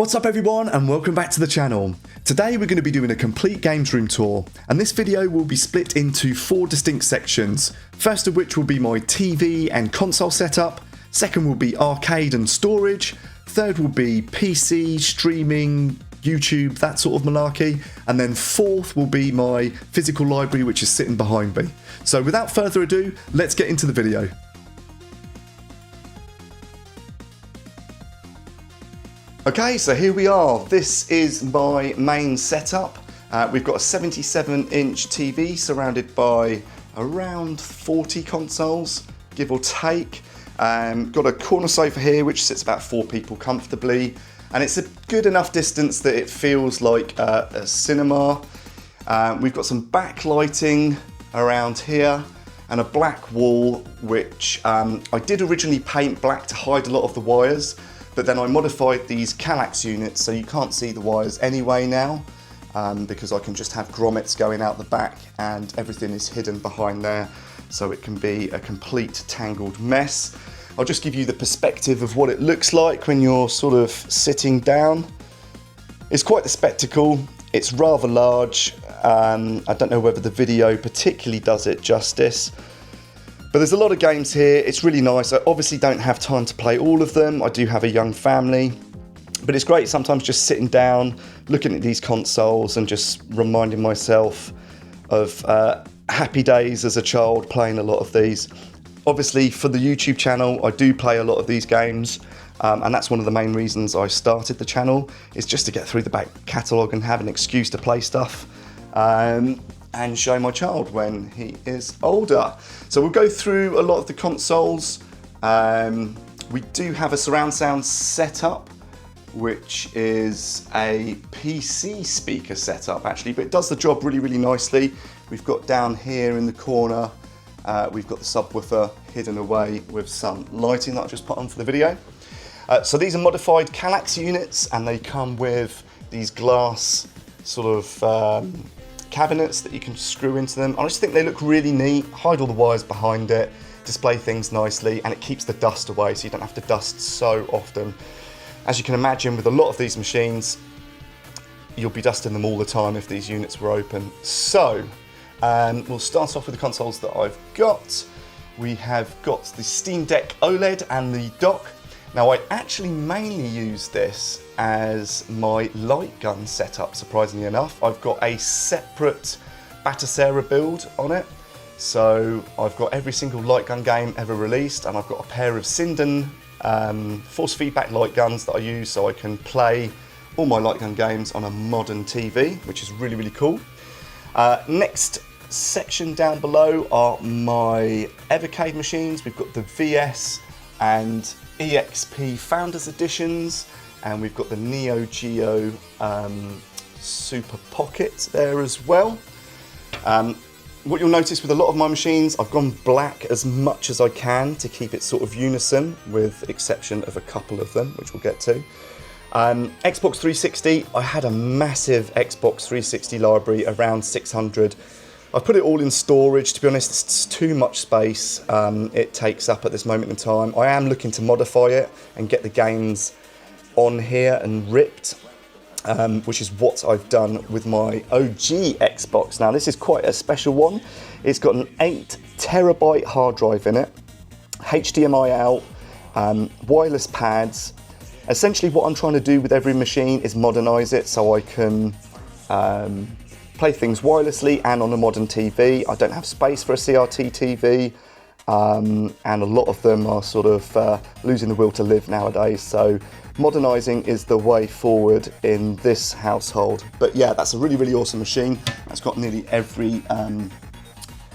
What's up everyone and welcome back to the channel. Today we're going to be doing a complete games room tour, and this video will be split into 4 distinct sections. First of which will be my TV and console setup, second will be arcade and storage, third will be PC, streaming, YouTube, that sort of malarkey, and then fourth will be my physical library which is sitting behind me. So without further ado, let's get into the video. Okay, so here we are. This is my main setup. We've got a 77-inch TV surrounded by around 40 consoles, give or take. Got a corner sofa here which sits about 4 people comfortably, and it's a good enough distance that it feels like a cinema. We've got some backlighting around here and a black wall which I did originally paint black to hide a lot of the wires, but then I modified these Kallax units so you can't see the wires anyway now, because I can just have grommets going out the back and everything is hidden behind there, so it can be a complete tangled mess. I'll just give you the perspective of what it looks like when you're sort of sitting down. It's quite the spectacle. It's rather large. I don't know whether the video particularly does it justice, but there's a lot of games here. It's really nice. I obviously don't have time to play all of them. I do have a young family, but it's great sometimes just sitting down, looking at these consoles and just reminding myself of happy days as a child playing a lot of these. Obviously for the YouTube channel, I do play a lot of these games, and that's one of the main reasons I started the channel, is just to get through the back catalogue and have an excuse to play stuff. And show my child when he is older. So we'll go through a lot of the consoles. We do have a surround sound setup, which is a PC speaker setup actually, but it does the job really, really nicely. We've got down here in the corner, we've got the subwoofer hidden away with some lighting that I've just put on for the video. So these are modified Kallax units, and they come with these glass sort of cabinets that you can screw into them. I just think they look really neat, hide all the wires behind it, display things nicely, and it keeps the dust away so you don't have to dust so often. As you can imagine, with a lot of these machines, you'll be dusting them all the time if these units were open. So we'll start off with the consoles that I've got. We have got the Steam Deck OLED and the dock. Now I actually mainly use this as my light gun setup, surprisingly enough. I've got a separate Batassera build on it. So I've got every single light gun game ever released, and I've got a pair of Sinden force feedback light guns that I use so I can play all my light gun games on a modern TV, which is really, really cool. Next section down below are my Evercade machines. We've got the VS and EXP Founders Editions, and we've got the Neo Geo Super Pocket there as well. What you'll notice with a lot of my machines, I've gone black as much as I can to keep it sort of unison, with exception of a couple of them, which we'll get to. Xbox 360, I had a massive Xbox 360 library, around 600. I've put it all in storage. To be honest, it's too much space it takes up at this moment in time. I am looking to modify it and get the games on here and ripped, which is what I've done with my OG Xbox. Now this is quite a special one. It's got an 8 terabyte hard drive in it, HDMI out, wireless pads. Essentially what I'm trying to do with every machine is modernize it so I can play things wirelessly and on a modern TV. I don't have space for a CRT TV, and a lot of them are sort of losing the will to live nowadays, so modernising is the way forward in this household. But yeah, that's a really, really awesome machine. That's got nearly every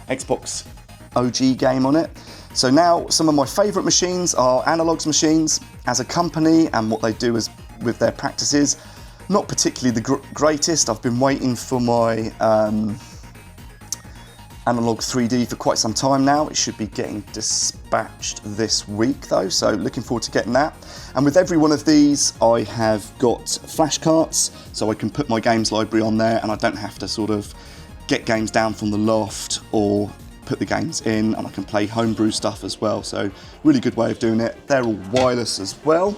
Xbox OG game on it. So now some of my favourite machines are Analogs machines as a company, and what they do is with their practices. Not particularly the greatest. I've been waiting for my Analog 3D for quite some time now. It should be getting dispatched this week though, so looking forward to getting that. And with every one of these I have got flash carts, so I can put my games library on there and I don't have to sort of get games down from the loft or put the games in, and I can play homebrew stuff as well, so really good way of doing it. They're all wireless as well.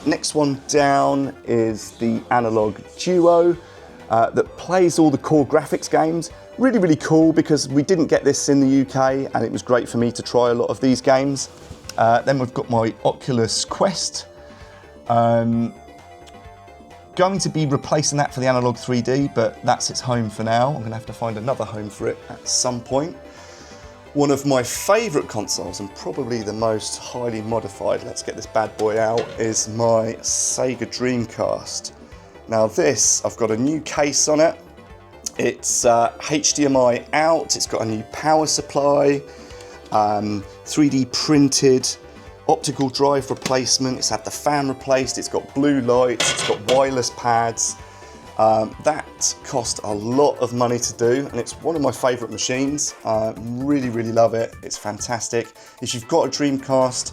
Next one down is the Analog Duo that plays all the core graphics games. Really, really cool because we didn't get this in the UK and it was great for me to try a lot of these games. Then we've got my Oculus Quest. Going to be replacing that for the Analog 3D, but that's its home for now. I'm gonna have to find another home for it at some point. One of my favorite consoles and probably the most highly modified, let's get this bad boy out, is my Sega Dreamcast. Now this, I've got a new case on it. It's HDMI out, it's got a new power supply, 3D printed, optical drive replacement, it's had the fan replaced, it's got blue lights, it's got wireless pads. That cost a lot of money to do and it's one of my favourite machines. Really, really love it, it's fantastic. If you've got a Dreamcast,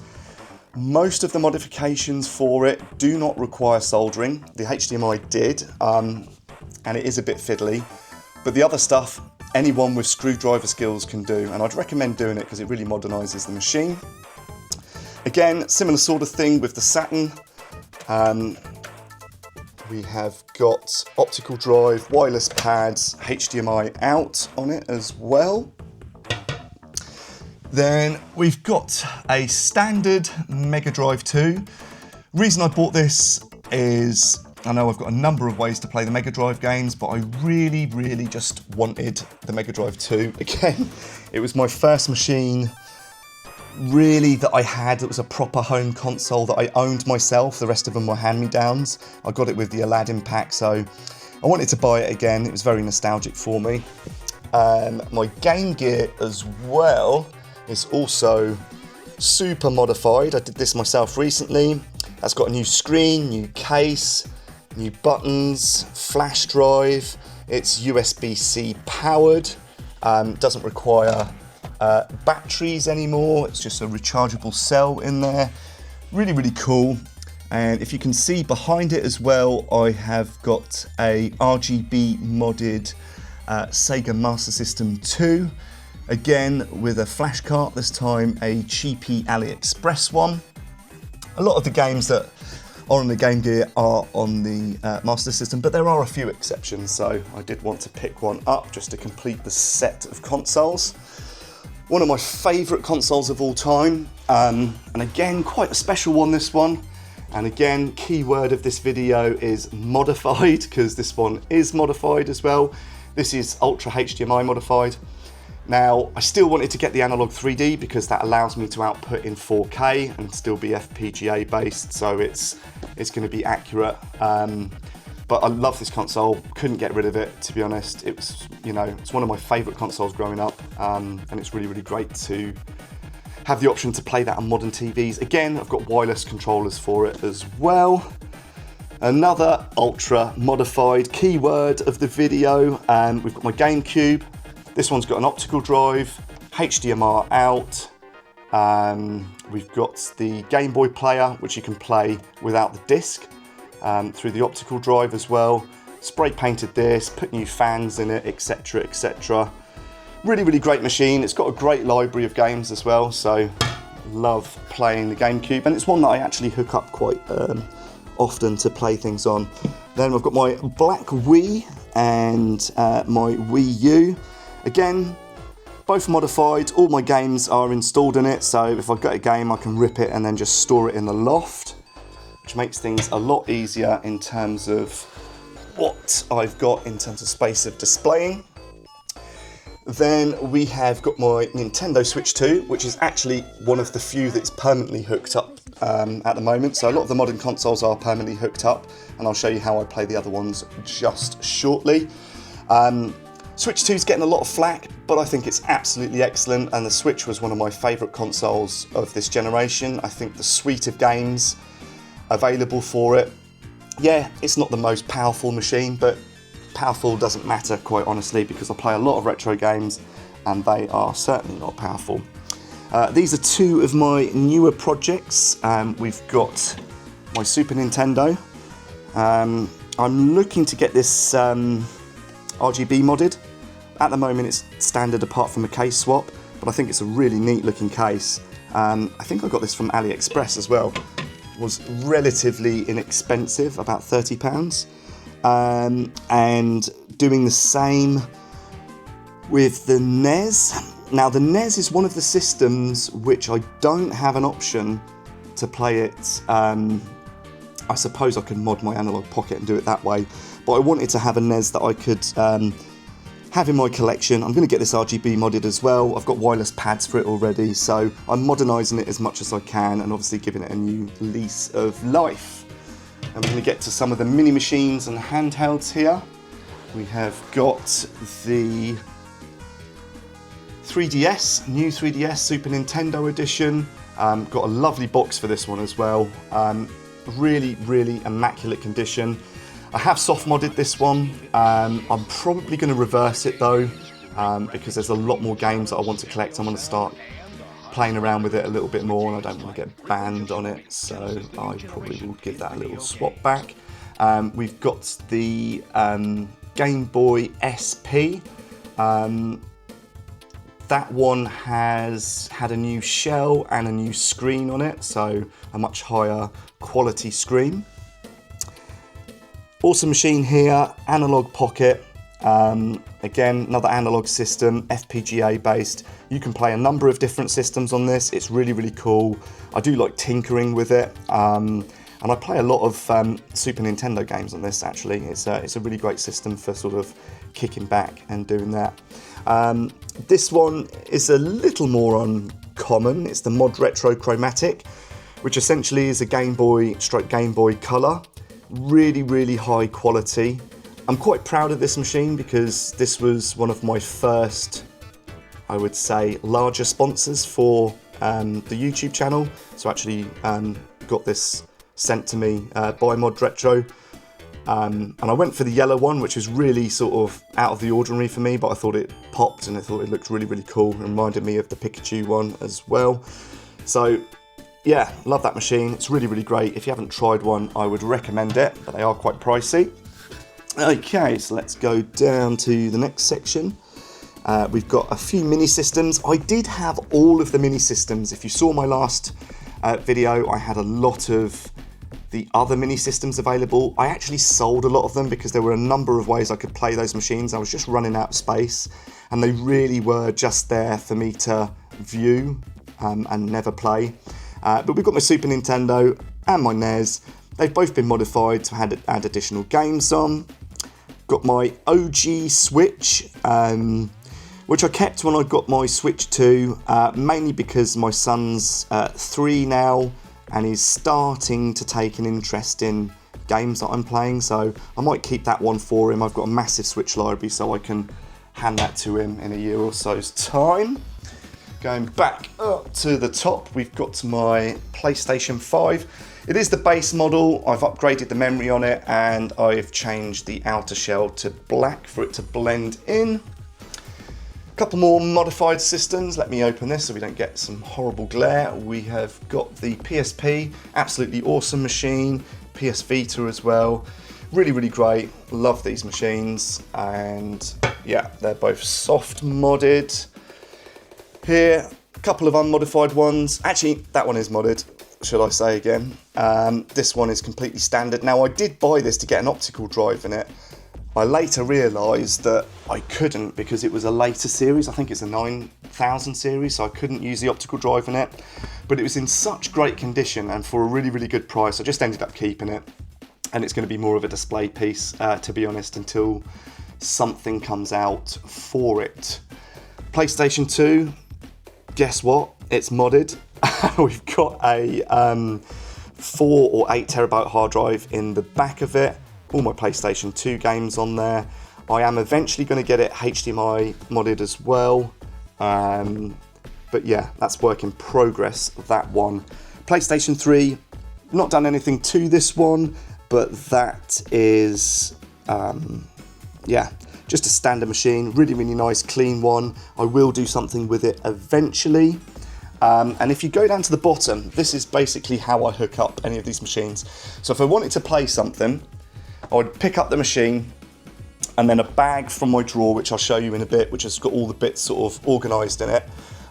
most of the modifications for it do not require soldering. The HDMI did, and it is a bit fiddly, but the other stuff, anyone with screwdriver skills can do, and I'd recommend doing it because it really modernises the machine. Again, similar sort of thing with the Saturn. We have got optical drive, wireless pads, HDMI out on it as well. Then we've got a standard Mega Drive 2. Reason I bought this is, I know I've got a number of ways to play the Mega Drive games, but I really, really just wanted the Mega Drive 2. Again, it was my first machine really that I had that was a proper home console that I owned myself. The rest of them were hand-me-downs. I got it with the Aladdin pack, so I wanted to buy it again. It was very nostalgic for me. My Game Gear as well is also super modified. I did this myself recently. That's got a new screen, new case, new buttons, flash drive. It's USB-C powered. Doesn't require batteries anymore. It's just a rechargeable cell in there. Really, really cool. And if you can see behind it as well, I have got a RGB modded Sega Master System 2. Again, with a flash cart, this time a cheapy AliExpress one. A lot of the games that are on the Game Gear are on the Master System, but there are a few exceptions, so I did want to pick one up just to complete the set of consoles. One of my favourite consoles of all time, and again, quite a special one, this one. And again, key word of this video is modified, because this one is modified as well. This is Ultra HDMI modified. Now, I still wanted to get the Analog 3D because that allows me to output in 4K and still be FPGA based, so it's going to be accurate. But I love this console, couldn't get rid of it, to be honest. It was, it's one of my favourite consoles growing up, and it's really, really great to have the option to play that on modern TVs. Again, I've got wireless controllers for it as well. Another ultra modified keyword of the video. We've got my GameCube. This one's got an optical drive, HDMI out. We've got the Game Boy player, which you can play without the disc. Through the optical drive as well. Spray painted this, put new fans in it, etc, etc. Really, really great machine. It's got a great library of games as well, so love playing the GameCube, and it's one that I actually hook up quite often to play things on. Then I've got my black Wii and my Wii U. Again, both modified. All my games are installed in it, so if I've got a game I can rip it and then just store it in the loft, which makes things a lot easier in terms of what I've got in terms of space of displaying. Then we have got my Nintendo Switch 2, which is actually one of the few that's permanently hooked up at the moment. So a lot of the modern consoles are permanently hooked up, and I'll show you how I play the other ones just shortly. Switch 2 is getting a lot of flack, but I think it's absolutely excellent, and the Switch was one of my favourite consoles of this generation. I think the suite of games available for it, yeah, it's not the most powerful machine, but powerful doesn't matter, quite honestly, because I play a lot of retro games and they are certainly not powerful. These are two of my newer projects. We've got my Super Nintendo. I'm looking to get this RGB modded. At the moment it's standard apart from a case swap, but I think it's a really neat looking case. I think I got this from AliExpress as well. was relatively inexpensive, about £30. And doing the same with the NES. Now the NES is one of the systems which I don't have an option to play it. I suppose I could mod my analog pocket and do it that way, but I wanted to have a NES that I could have in my collection. I'm going to get this RGB modded as well. I've got wireless pads for it already, so I'm modernising it as much as I can and obviously giving it a new lease of life. And we're going to get to some of the mini machines and handhelds here. We have got the 3DS, new 3DS Super Nintendo edition. Got a lovely box for this one as well. Really, really immaculate condition. I have soft modded this one. I'm probably going to reverse it though, because there's a lot more games that I want to collect. I'm going to start playing around with it a little bit more, and I don't want to get banned on it, so I probably will give that a little swap back. We've got the Game Boy SP. That one has had a new shell and a new screen on it, so a much higher quality screen. Awesome machine here, analog pocket. Again, another analog system, FPGA based. You can play a number of different systems on this. It's really, really cool. I do like tinkering with it. And I play a lot of Super Nintendo games on this actually. It's a really great system for sort of kicking back and doing that. This one is a little more uncommon. It's the Mod Retro Chromatic, which essentially is a Game Boy / Game Boy Color. Really, really high quality. I'm quite proud of this machine because this was one of my first, I would say, larger sponsors for the YouTube channel. So I actually got this sent to me by Mod Retro. And I went for the yellow one, which is really sort of out of the ordinary for me, but I thought it popped and I thought it looked really, really cool. It reminded me of the Pikachu one as well. So yeah, love that machine. It's really, really great. If you haven't tried one, I would recommend it, but they are quite pricey. Okay, so let's go down to the next section. We've got a few mini systems. I did have all of the mini systems. If you saw my last video, I had a lot of the other mini systems available. I actually sold a lot of them because there were a number of ways I could play those machines. I was just running out of space and they really were just there for me to view and never play. But we've got my Super Nintendo and my NES. They've both been modified to add additional games on. Got my OG Switch, which I kept when I got my Switch 2, mainly because my son's 3 now, and he's starting to take an interest in games that I'm playing, so I might keep that one for him. I've got a massive Switch library, so I can hand that to him in a year or so's time. Going back up to the top, we've got my PlayStation 5. It is the base model. I've upgraded the memory on it and I've changed the outer shell to black for it to blend in. A couple more modified systems. Let me open this so we don't get some horrible glare. We have got the PSP, absolutely awesome machine. PS Vita as well. Really, really great. Love these machines. And yeah, they're both soft modded. Here, a couple of unmodified ones. Actually, that one is modded, should I say again. This one is completely standard. Now, I did buy this to get an optical drive in it. I later realised that I couldn't because it was a later series. I think it's a 9000 series, so I couldn't use the optical drive in it. But it was in such great condition and for a really, really good price, I just ended up keeping it. And it's going to be more of a display piece, to be honest, until something comes out for it. PlayStation 2, guess what? It's modded. We've got a 4 or 8 terabyte hard drive in the back of it. All my PlayStation 2 games on there. I am eventually going to get it HDMI modded as well. But yeah, that's work in progress, that one. PlayStation 3, not done anything to this one, but that is, yeah, just a standard machine. Really, really nice, clean one. I will do something with it eventually. And if you go down to the bottom, this is basically how I hook up any of these machines. So if I wanted to play something, I would pick up the machine and then a bag from my drawer, which I'll show you in a bit, which has got all the bits sort of organised in it.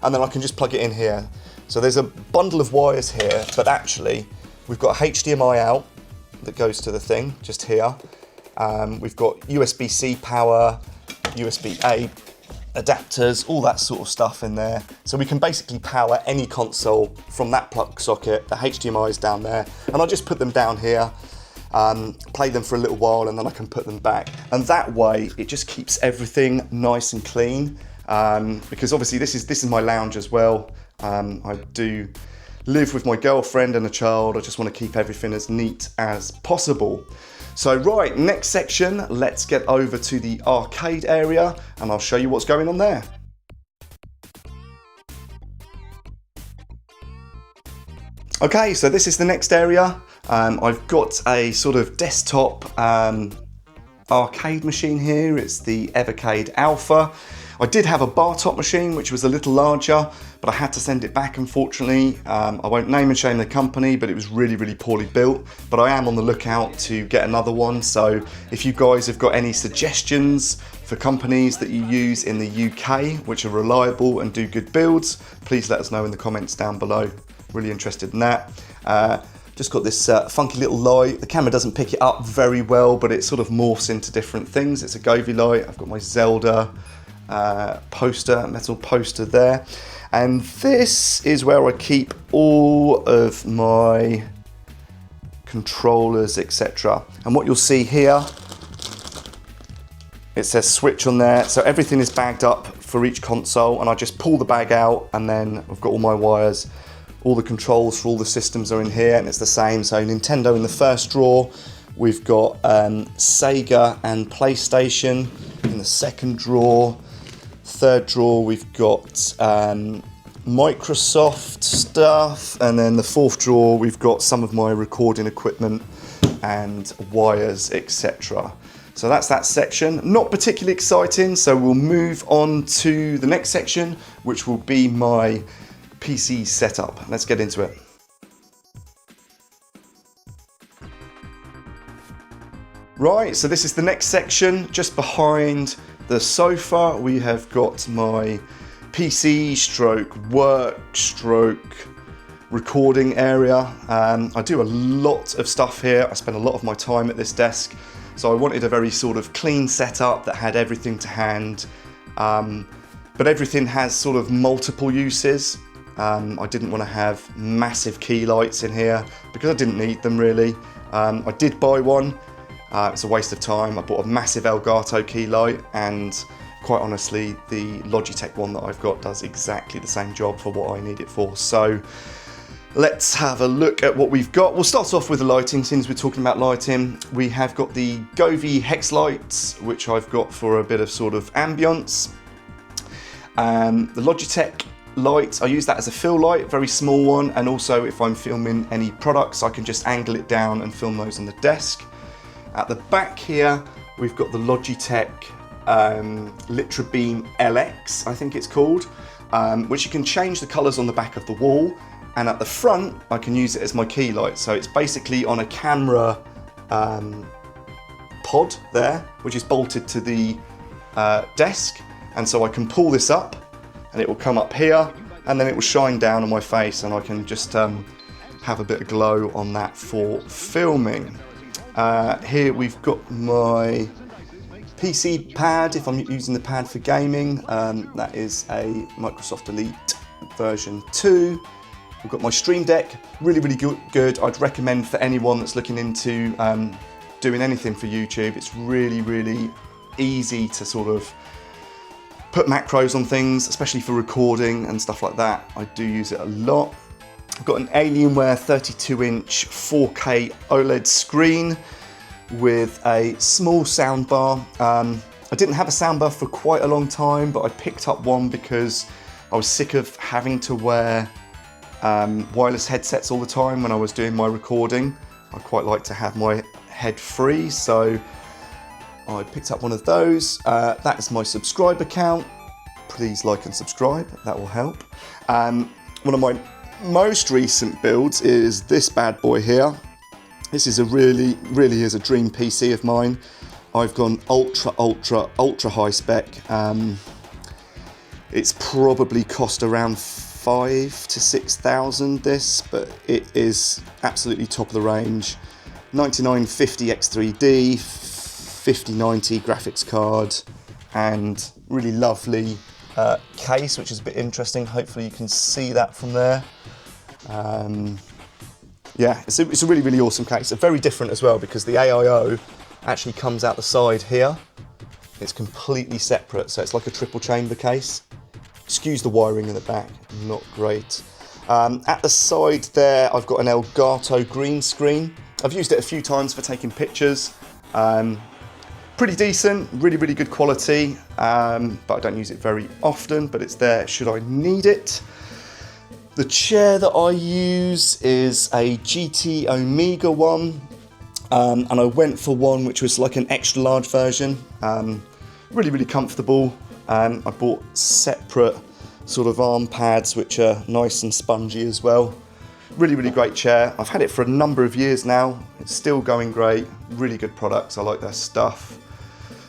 And then I can just plug it in here. So there's a bundle of wires here, but actually We've got a HDMI out that goes to the thing, just here. We've got USB-C power, USB-A adapters, all that sort of stuff in there. So we can basically power any console from that plug socket. The HDMI is down there, and I'll just put them down here, play them for a little while, and then I can put them back. And that way, it just keeps everything nice and clean. Because obviously this is my lounge as well. I do live with my girlfriend and a child. I just want to keep everything as neat as possible. So right, next section, let's get over to the arcade area and I'll show you what's going on there. Okay, so this is the next area. I've got a sort of desktop arcade machine here. It's the Evercade Alpha. I did have a bar top machine which was a little larger, but I had to send it back, unfortunately. I won't name and shame the company, but it was really, really poorly built. But I am on the lookout to get another one. So if you guys have got any suggestions for companies that you use in the UK, which are reliable and do good builds, please let us know in the comments down below. Really interested in that. Just got this funky little light. The camera doesn't pick it up very well, but it sort of morphs into different things. It's a Govee light. I've got my Zelda poster, metal poster there. And this is where I keep all of my controllers, etc. And what you'll see here, it says switch on there. So everything is bagged up for each console, and I just pull the bag out, and then I've got all my wires. All the controls for all the systems are in here, and it's the same. So Nintendo in the first drawer, we've got Sega and PlayStation in the second drawer. Third drawer, we've got Microsoft stuff, and then the fourth drawer, we've got some of my recording equipment and wires, etc. So that's that section. Not particularly exciting, so we'll move on to the next section, which will be my PC setup. Let's get into it. Right, so this is the next section. Just behind the sofa, we have got my PC stroke work stroke recording area. I do a lot of stuff here. I spend a lot of my time at this desk. So I wanted a very sort of clean setup that had everything to hand. But everything has sort of multiple uses. I didn't want to have massive key lights in here because I didn't need them really. I did buy one. It's a waste of time. I bought a massive Elgato key light, and quite honestly, the Logitech one that I've got does exactly the same job for what I need it for. So let's have a look at what we've got. We'll start off with the lighting, since we're talking about lighting. We have got the Govee hex lights, which I've got for a bit of sort of ambience. The Logitech light, I use that as a fill light, very small one, and also if I'm filming any products, I can just angle it down and film those on the desk. At the back here, we've got the Logitech Litra Beam LX, I think it's called, which you can change the colours on the back of the wall. And at the front, I can use it as my key light. So it's basically on a camera pod there, which is bolted to the desk. And so I can pull this up and it will come up here, and then it will shine down on my face, and I can just have a bit of glow on that for filming. Here we've got my PC pad, if I'm using the pad for gaming. That is a Microsoft Elite version 2. We've got my Stream Deck, really, really good. I'd recommend for anyone that's looking into doing anything for YouTube. It's really, really easy to sort of put macros on things, especially for recording and stuff like that. I do use it a lot. I've got an Alienware 32-inch 4K OLED screen with a small soundbar. I didn't have a soundbar for quite a long time, but I picked up one because I was sick of having to wear wireless headsets all the time when I was doing my recording. I quite like to have my head free, so I picked up one of those. That is my subscriber count. Please like and subscribe, that will help. One of my most recent builds is this bad boy here. This is a really is a dream PC of mine. I've gone ultra high spec. It's probably cost around 5,000 to 6,000 this, but it is absolutely top of the range. 9950 X3D, 5090 graphics card, and really lovely case, which is a bit interesting. Hopefully you can see that from there. Yeah, it's a really, really awesome case. It's very different as well because the AIO actually comes out the side here. It's completely separate, so it's like a triple chamber case. Excuse the wiring in the back, not great. At the side there, I've got an Elgato green screen. I've used it a few times for taking pictures. Pretty decent, really, really good quality, but I don't use it very often, but it's there should I need it. The chair that I use is a GT Omega one, and I went for one which was like an extra large version. Really, really comfortable. I bought separate sort of arm pads which are nice and spongy as well. Really, really great chair. I've had it for a number of years now. It's still going great. Really good products. I like their stuff.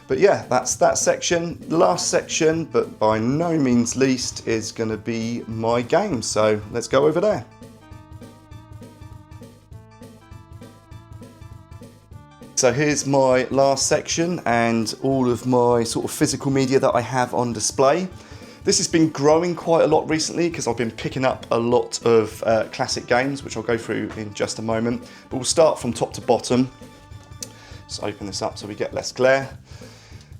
But yeah, that's that section. The last section, but by no means least, is going to be my games. So let's go over there. So here's my last section and all of my sort of physical media that I have on display. This has been growing quite a lot recently because I've been picking up a lot of classic games, which I'll go through in just a moment. But we'll start from top to bottom. Let's open this up so we get less glare.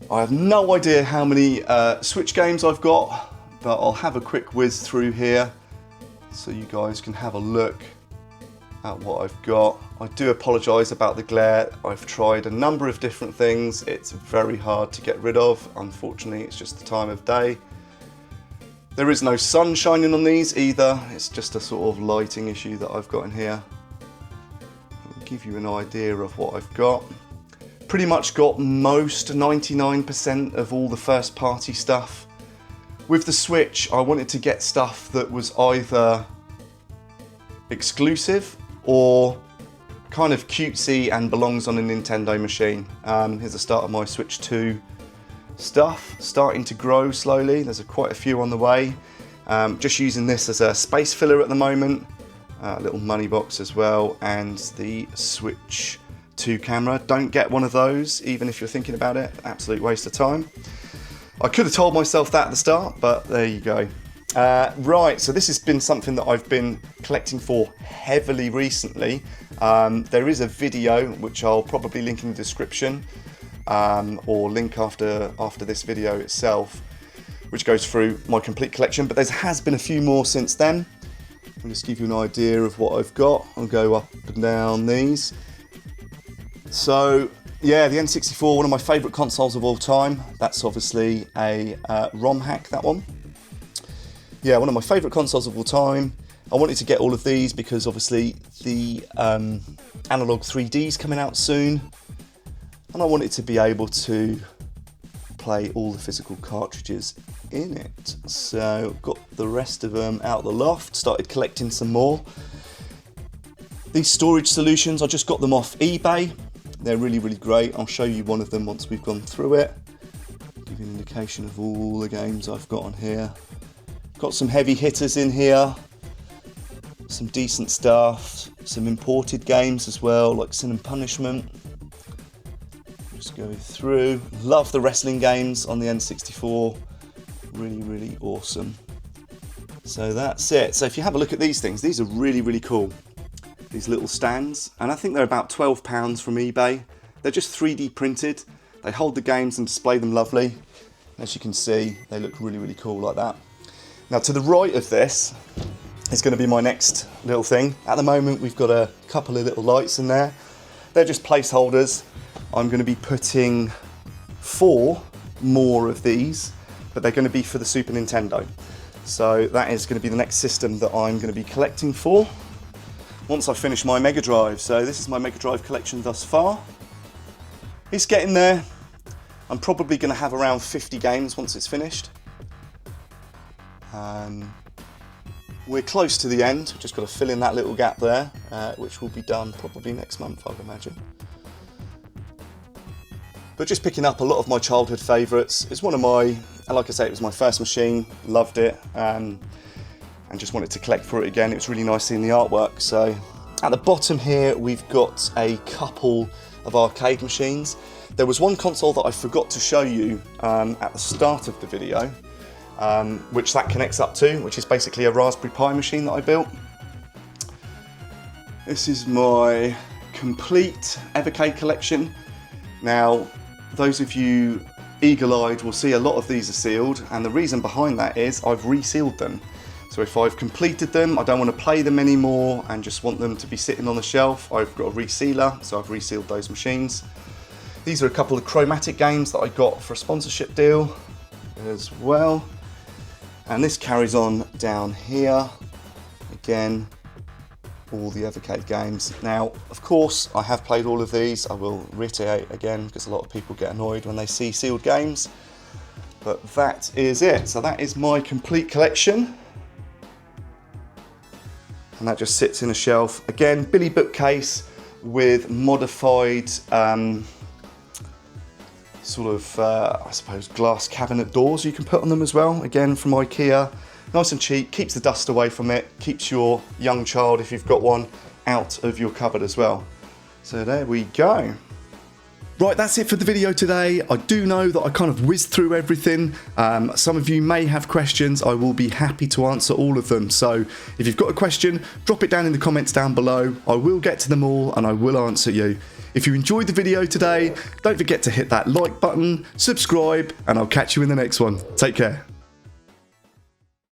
I have no idea how many Switch games I've got, but I'll have a quick whiz through here so you guys can have a look at what I've got. I do apologise about the glare. I've tried a number of different things. It's very hard to get rid of. Unfortunately, it's just the time of day. There is no sun shining on these either. It's just a sort of lighting issue that I've got in here. I'll give you an idea of what I've got. Pretty much got most, 99% of all the first party stuff. With the Switch, I wanted to get stuff that was either exclusive or kind of cutesy and belongs on a Nintendo machine. Here's the start of my Switch 2 stuff, starting to grow slowly. There's quite a few on the way. Just using this as a space filler at the moment. Little money box as well, and the Switch 2 camera. Don't get one of those, even if you're thinking about it. Absolute waste of time. I could have told myself that at the start, but there you go. Right, so this has been something that I've been collecting for heavily recently. There is a video which I'll probably link in the description, or link after this video itself, which goes through my complete collection, but there has been a few more since then. I'll just give you an idea of what I've got. I'll go up and down these. So yeah, the N64, one of my favourite consoles of all time. That's obviously a ROM hack, that one. Yeah, one of my favourite consoles of all time. I wanted to get all of these because obviously the analog 3D's coming out soon, and I wanted to be able to play all the physical cartridges in it. So got the rest of them out of the loft, started collecting some more. These storage solutions, I just got them off eBay. They're really, really great. I'll show you one of them once we've gone through it. Give you an indication of all the games I've got on here. Got some heavy hitters in here, some decent stuff, some imported games as well, like Sin and Punishment. Just go through. Love the wrestling games on the N64. Really, really awesome. So that's it. So if you have a look at these things, these are really, really cool. These little stands, and I think they're about £12 from eBay. They're just 3D printed. They hold the games and display them lovely. As you can see, they look really, really cool like that. Now to the right of this is going to be my next little thing. At the moment we've got a couple of little lights in there. They're just placeholders. I'm going to be putting 4 more of these, but they're going to be for the Super Nintendo. So that is going to be the next system that I'm going to be collecting for once I finish my Mega Drive. So this is my Mega Drive collection thus far. It's getting there. I'm probably going to have around 50 games once it's finished. We're close to the end. We've just got to fill in that little gap there, which will be done probably next month, I'd imagine. But just picking up a lot of my childhood favourites. It's one of my, like I say, it was my first machine, loved it. and just wanted to collect for it again. It was really nice seeing the artwork. So at the bottom here, we've got a couple of arcade machines. There was one console that I forgot to show you at the start of the video, which that connects up to, which is basically a Raspberry Pi machine that I built. This is my complete Evercade collection. Now, those of you eagle-eyed will see a lot of these are sealed, and the reason behind that is I've resealed them. So if I've completed them, I don't want to play them anymore and just want them to be sitting on the shelf, I've got a resealer, so I've resealed those machines. These are a couple of chromatic games that I got for a sponsorship deal as well. And this carries on down here. Again, all the Evercade games. Now, of course, I have played all of these. I will reiterate again because a lot of people get annoyed when they see sealed games. But that is it. So that is my complete collection. And that just sits in a shelf. Again, Billy bookcase with modified sort of, I suppose, glass cabinet doors you can put on them as well. Again, from IKEA. Nice and cheap, keeps the dust away from it, keeps your young child, if you've got one, out of your cupboard as well. So there we go. Right, that's it for the video today. I do know that I kind of whizzed through everything. Some of you may have questions. I will be happy to answer all of them. So if you've got a question, drop it down in the comments down below. I will get to them all and I will answer you. If you enjoyed the video today, don't forget to hit that like button, subscribe, and I'll catch you in the next one. Take care.